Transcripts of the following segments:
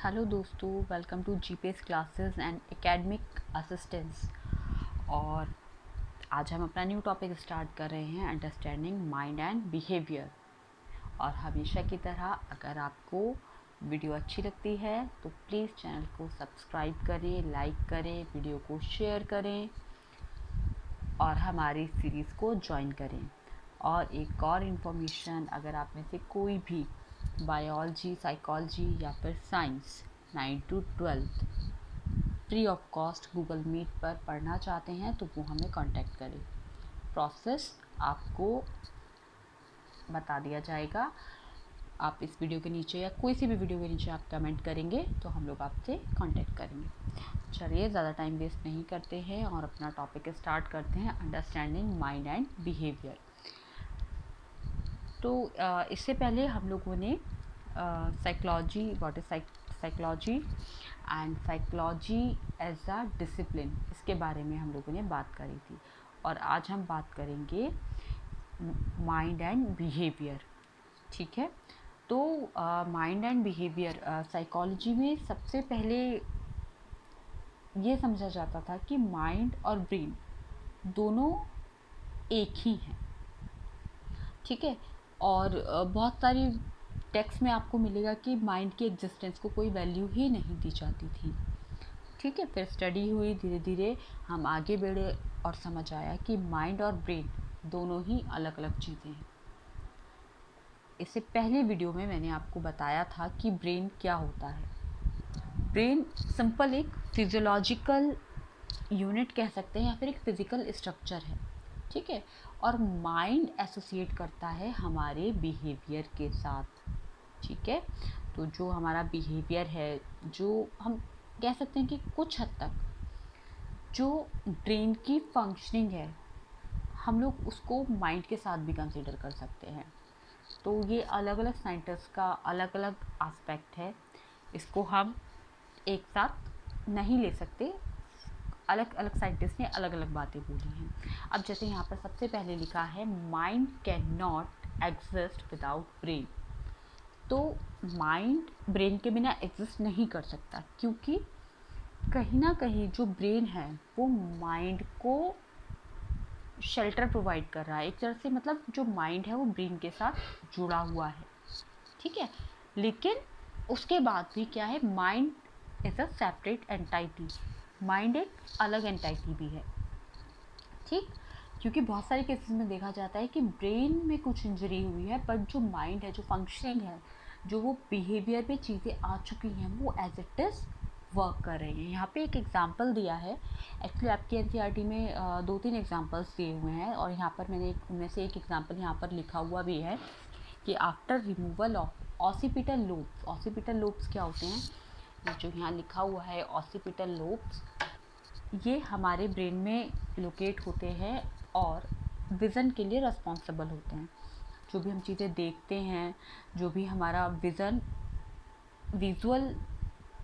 Hello दोस्तों, welcome to GPS classes and academic assistance. और आज हम अपना न्यू टॉपिक स्टार्ट कर रहे हैं, अंडरस्टैंडिंग माइंड एंड बिहेवियर। और हमेशा की तरह अगर आपको वीडियो अच्छी लगती है तो प्लीज़ चैनल को सब्सक्राइब करें, लाइक करें, वीडियो को शेयर करें और हमारी सीरीज़ को ज्वाइन करें। और एक और इन्फॉर्मेशन, अगर आप में से कोई भी बायोलॉजी, साइकोलॉजी या फिर science 9 to 12 free of cost Google Meet पर पढ़ना चाहते हैं तो वो हमें कांटेक्ट करें। प्रोसेस आपको बता दिया जाएगा। आप इस वीडियो के नीचे या कोई सी भी वीडियो के नीचे आप कमेंट करेंगे तो हम लोग आपसे कांटेक्ट करेंगे। चलिए ज़्यादा टाइम वेस्ट नहीं करते हैं और अपना टॉपिक स्टार्ट करते हैं, अंडरस्टैंडिंग माइंड एंड बिहेवियर। तो इससे पहले हम लोगों ने psychology, what is psychology and psychology as a discipline, इसके बारे में हम लोगों ने बात करी थी। और आज हम बात करेंगे माइंड एंड बिहेवियर। ठीक है, तो माइंड एंड बिहेवियर साइकोलॉजी में सबसे पहले ये समझा जाता था कि माइंड और ब्रेन दोनों एक ही हैं। ठीक है, और बहुत सारी टेक्स्ट में आपको मिलेगा कि माइंड की एग्जिस्टेंस को कोई वैल्यू ही नहीं दी जाती थी। ठीक है, फिर स्टडी हुई, धीरे धीरे हम आगे बढ़े और समझ आया कि माइंड और ब्रेन दोनों ही अलग अलग चीज़ें हैं। इससे पहले वीडियो में मैंने आपको बताया था कि ब्रेन क्या होता है। ब्रेन सिंपल एक फिजियोलॉजिकल यूनिट कह सकते हैं या फिर एक फिज़िकल स्ट्रक्चर है। ठीक है, और माइंड एसोसिएट करता है हमारे बिहेवियर के साथ। ठीक है, तो जो हमारा बिहेवियर है, जो हम कह सकते हैं कि कुछ हद तक जो ब्रेन की फंक्शनिंग है, हम लोग उसको माइंड के साथ भी कंसीडर कर सकते हैं। तो ये अलग अलग साइंटिस्ट का अलग अलग एस्पेक्ट है, इसको हम एक साथ नहीं ले सकते। अलग अलग साइंटिस्ट ने अलग अलग बातें बोली हैं। अब जैसे यहाँ पर सबसे पहले लिखा है, mind can not exist without brain. तो माइंड ब्रेन के बिना एग्जिस्ट नहीं कर सकता, क्योंकि कहीं ना कहीं जो ब्रेन है वो माइंड को शेल्टर प्रोवाइड कर रहा है एक तरह से। मतलब जो माइंड है वो ब्रेन के साथ जुड़ा हुआ है। ठीक है, लेकिन उसके बाद भी क्या है, mind is a separate entity. Mind एक अलग एंटाइटी भी है। ठीक, क्योंकि बहुत सारे केसेस में देखा जाता है कि ब्रेन में कुछ इंजरी हुई है, बट जो माइंड है, जो फंक्शनिंग है, जो वो बिहेवियर पे चीज़ें आ चुकी हैं, वो एज इट इज़ वर्क कर रही हैं। यहाँ पे एक एग्जांपल दिया है। एक्चुअली आपकी एनसीईआरटी में 2-3 एग्जांपल्स दिए हुए हैं और यहाँ पर मैंने उनमें से एक एग्जांपल यहाँ पर लिखा हुआ भी है कि after removal of occipital lobes. Occipital lobes क्या होते हैं, ये जो यहाँ लिखा हुआ है ऑसिपिटल लोब्स, ये हमारे ब्रेन में लोकेट होते हैं और विज़न के लिए रिस्पॉन्सिबल होते हैं। जो भी हम चीज़ें देखते हैं, जो भी हमारा विजुअल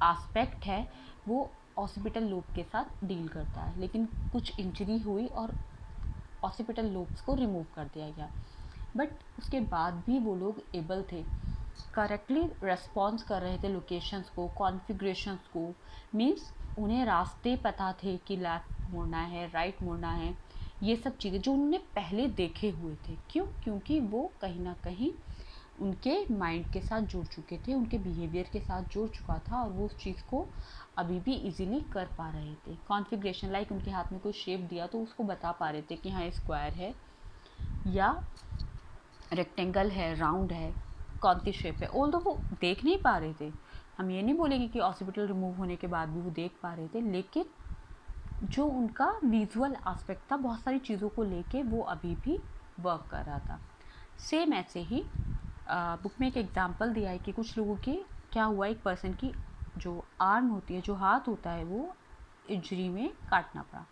एस्पेक्ट है, वो ऑसिपिटल लोब के साथ डील करता है। लेकिन कुछ इंजरी हुई और ऑसिपिटल लोब्स को रिमूव कर दिया गया, बट उसके बाद भी वो लोग एबल थे, करेक्टली रेस्पॉन्स कर रहे थे लोकेशंस को, कॉन्फ़िगरेशंस को। मीन्स उन्हें रास्ते पता थे कि लेफ़्ट मुड़ना है, राइट मुड़ना है। ये सब चीज़ें जो उन्होंने पहले देखे हुए थे। क्यों? क्योंकि वो कहीं ना कहीं उनके माइंड के साथ जुड़ चुके थे, उनके बिहेवियर के साथ जुड़ चुका था और वो उस चीज़ को अभी भी इजीली कर पा रहे थे। कॉन्फ़िगरेशन, लाइक उनके हाथ में कोई शेप दिया तो उसको बता पा रहे थे कि हाँ, स्क्वायर है या रेक्टेंगल है, राउंड है, कौन सी शेप है। ऑल्दो वो देख नहीं पा रहे थे, हम ये नहीं बोलेंगे कि ऑसिपिटल रिमूव होने के बाद भी वो देख पा रहे थे, लेकिन जो उनका विजुअल एस्पेक्ट था, बहुत सारी चीज़ों को लेके वो अभी भी वर्क कर रहा था। सेम ऐसे ही बुक में एक एग्जांपल दिया है कि कुछ लोगों की क्या हुआ, एक पर्सन की जो आर्म होती है, जो हाथ होता है, वो इंजरी में काटना पड़ा।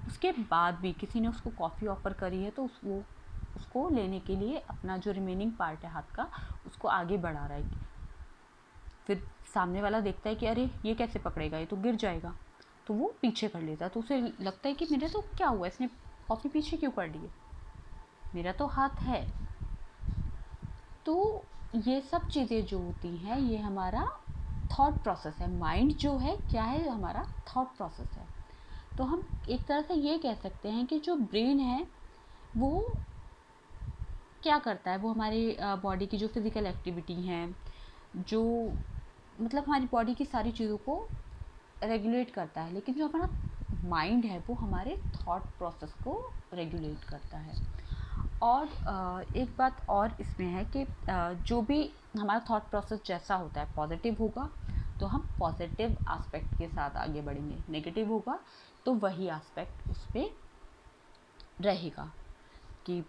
उसके बाद भी किसी ने उसको कॉफ़ी ऑफ़र करी है तो वो उसको लेने के लिए अपना जो रिमेनिंग पार्ट है हाथ का, उसको आगे बढ़ा रहा है। फिर सामने वाला देखता है कि अरे ये कैसे पकड़ेगा, ये तो गिर जाएगा, तो वो पीछे कर लेता है। तो उसे लगता है कि मेरे तो क्या हुआ, इसने कॉफ़ी पीछे क्यों कर ली है, मेरा तो हाथ है। तो ये सब चीज़ें जो होती हैं, ये हमारा थॉट प्रोसेस है। माइंड जो है क्या है, हमारा थॉट प्रोसेस है। तो हम एक तरह से ये कह सकते हैं कि जो ब्रेन है वो क्या करता है, वो हमारे बॉडी की जो फिज़िकल एक्टिविटी हैं, जो मतलब हमारी बॉडी की सारी चीज़ों को रेगुलेट करता है। लेकिन जो हमारा माइंड है वो हमारे थॉट प्रोसेस को रेगुलेट करता है। और एक बात और इसमें है कि जो भी हमारा थॉट प्रोसेस जैसा होता है, पॉजिटिव होगा तो हम पॉजिटिव एस्पेक्ट के साथ आगे बढ़ेंगे, नेगेटिव होगा तो वही एस्पेक्ट उस पर रहेगा। कि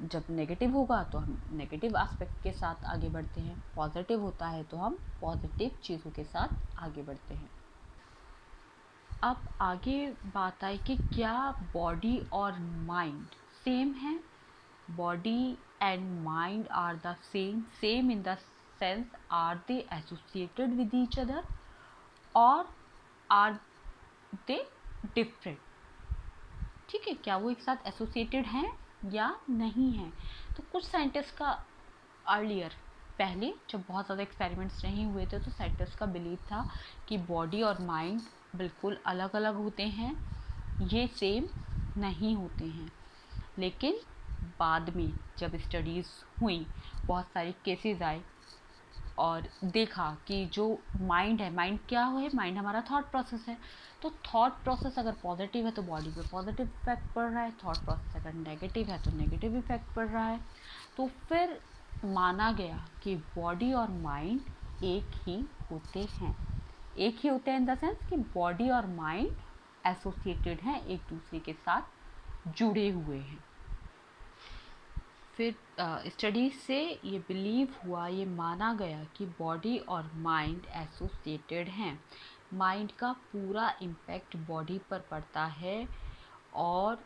जब नेगेटिव होगा तो हम नेगेटिव एस्पेक्ट के साथ आगे बढ़ते हैं, पॉजिटिव होता है तो हम पॉजिटिव चीज़ों के साथ आगे बढ़ते हैं। अब आगे बात आई कि क्या बॉडी और माइंड सेम है। Body and mind are the same in the sense are they associated with each other और आर दे डिफरेंट। ठीक है, क्या वो एक साथ एसोसिएटेड हैं या नहीं हैं। तो कुछ साइंटिस्ट का अर्लियर, पहले जब बहुत ज़्यादा एक्सपेरिमेंट्स नहीं हुए थे तो साइंटिस्ट का बिलीव था कि बॉडी और माइंड बिल्कुल अलग अलग होते हैं, ये सेम नहीं होते हैं। लेकिन बाद में जब स्टडीज़ हुई, बहुत सारे केसेस आए और देखा कि जो माइंड है, माइंड क्या है, माइंड हमारा थॉट प्रोसेस है। तो थॉट प्रोसेस अगर पॉजिटिव है तो बॉडी पे पॉजिटिव इफेक्ट पड़ रहा है, थॉट प्रोसेस अगर नेगेटिव है तो नेगेटिव इफेक्ट पड़ रहा है। तो फिर माना गया कि बॉडी और माइंड एक ही होते हैं। एक ही होते हैं इन द सेंस कि बॉडी और माइंड एसोसिएटेड हैं, एक दूसरे के साथ जुड़े हुए हैं। फिर स्टडीज से ये बिलीव हुआ, ये माना गया कि बॉडी और माइंड एसोसिएटेड हैं। माइंड का पूरा इम्पैक्ट बॉडी पर पड़ता है और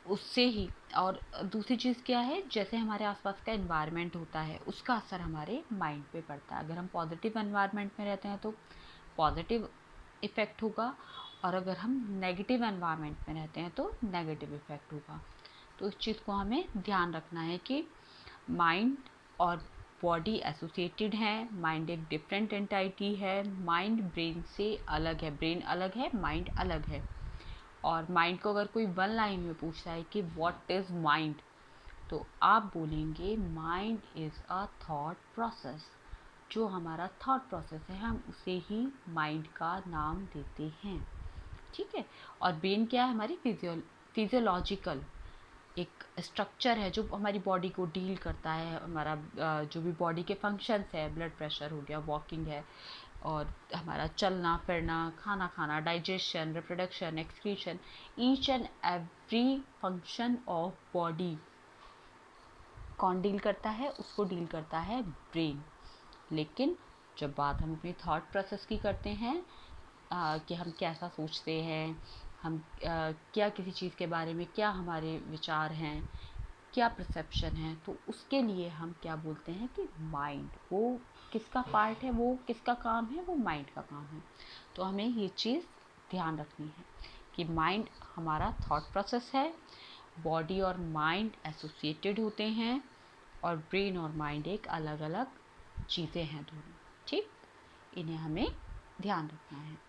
उससे ही, और दूसरी चीज़ क्या है, जैसे हमारे आसपास का एनवायरनमेंट होता है उसका असर हमारे माइंड पे पड़ता है। अगर हम पॉजिटिव एनवायरनमेंट में रहते हैं तो पॉजिटिव इफ़ेक्ट होगा, और अगर हम नेगेटिव एनवायरनमेंट में रहते हैं तो नेगेटिव इफ़ेक्ट होगा। तो इस चीज़ को हमें ध्यान रखना है कि माइंड और बॉडी एसोसिएटेड है। माइंड एक डिफरेंट एंटाइटी है, माइंड ब्रेन से अलग है, ब्रेन अलग है, माइंड अलग है। और माइंड को अगर कोई वन लाइन में पूछता है कि व्हाट इज़ माइंड, तो आप बोलेंगे mind is a thought process. जो हमारा थॉट प्रोसेस है हम उसे ही माइंड का नाम देते हैं। ठीक है। और ब्रेन क्या है, हमारी फिजियोलॉजिकल एक स्ट्रक्चर है जो हमारी बॉडी को डील करता है। हमारा जो भी बॉडी के फंक्शंस है, ब्लड प्रेशर हो गया, वॉकिंग है, और हमारा चलना फिरना, खाना खाना, digestion, reproduction, excretion, each and every function of body कौन डील करता है, उसको डील करता है ब्रेन। लेकिन जब बात हम अपनी थॉट प्रोसेस की करते हैं, कि हम कैसा सोचते हैं, हम क्या किसी चीज़ के बारे में क्या हमारे विचार हैं, क्या परसेप्शन है, तो उसके लिए हम क्या बोलते हैं कि माइंड वो किसका पार्ट है, वो किसका काम है, वो माइंड का काम है। तो हमें ये चीज़ ध्यान रखनी है कि माइंड हमारा थॉट प्रोसेस है, बॉडी और माइंड एसोसिएटेड होते हैं, और ब्रेन और माइंड एक अलग अलग चीज़ें हैं दोनों। ठीक, इन्हें हमें ध्यान रखना है।